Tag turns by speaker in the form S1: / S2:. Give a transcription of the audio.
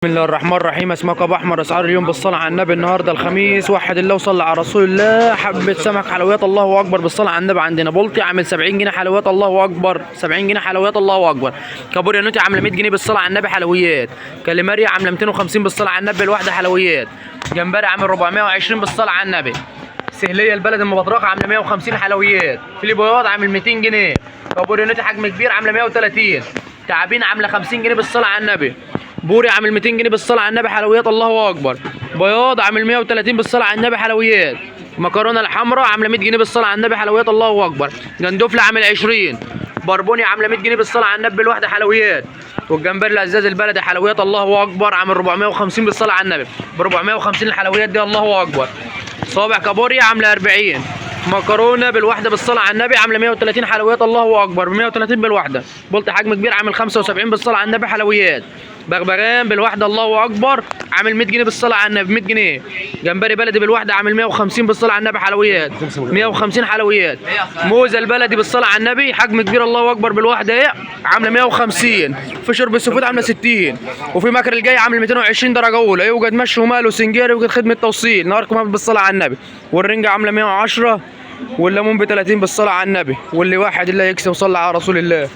S1: بسم الله الرحمن الرحيم. اسمك ابو احمر. اسعار اليوم بالصلاه على النبي. النهارده الخميس، وحد الله وصلى على رسول الله. حبه سمك حلويات الله اكبر بالصلاه على النبي. عندنا بلطي عامل 70 جنيه حلويات الله اكبر، 70 جنيه حلويات الله اكبر. كابوريا نوتي عامله 100 جنيه بالصلاه على النبي حلويات. كاليماريا عامله 250 بالصلاه على النبي الواحده حلويات. جمبري عامل 420 بالصلاه على النبي. سهليه البلد المبطرخه عامله 150 حلويات. فيلي بياض عامل 200 جنيه. كابوريا نوتي حجم كبير عامله 130. تعابين عامله 50 جنيه بالصلاه على النبي. بوري عامل 200 جنيه بالصلاه على النبي حلويات الله اكبر. بياض عامل 130 بالصلاه على النبي حلويات. مكرونه الحمراء عامله 100 جنيه بالصلاه على النبي حلويات الله اكبر. جندفله عامل 20. بربوني عامله 100 جنيه بالصلاه على النبي الواحده حلويات. والجمبري الازاز البلدي حلويات الله اكبر عامل 450 بالصلاه على النبي. ب 450 الحلويات دي الله اكبر. صابع كابوريا عامله 40. مكرونه بالواحده بالصلاه على النبي عامله 130 حلويات الله اكبر، ب 130 بالواحده. بلطي حجم كبير عامل 75 بالصلاه على النبي حلويات. بغبغان بالواحده الله اكبر عامل 100 جنيه بالصلاه على النبي، 100 جنيه. جمبري بلدي بالواحده عامل 150 بالصلاه على النبي حلويات، 150 حلويات. موزه البلدي بالصلاه على النبي حجم كبير الله اكبر بالواحده اهي عامله 150. في شرب السفود عامله 60. وفي مكر الجاي عامل 220 درجه اولى. يوجد مشي ومال وسنجاري، ويوجد خدمه توصيل. نهاركم بالصلاه على النبي. والرنجه عامله 110. والليمون ب 30 بالصلاه على النبي. واللي واحد الله يكسب صلى على رسول الله.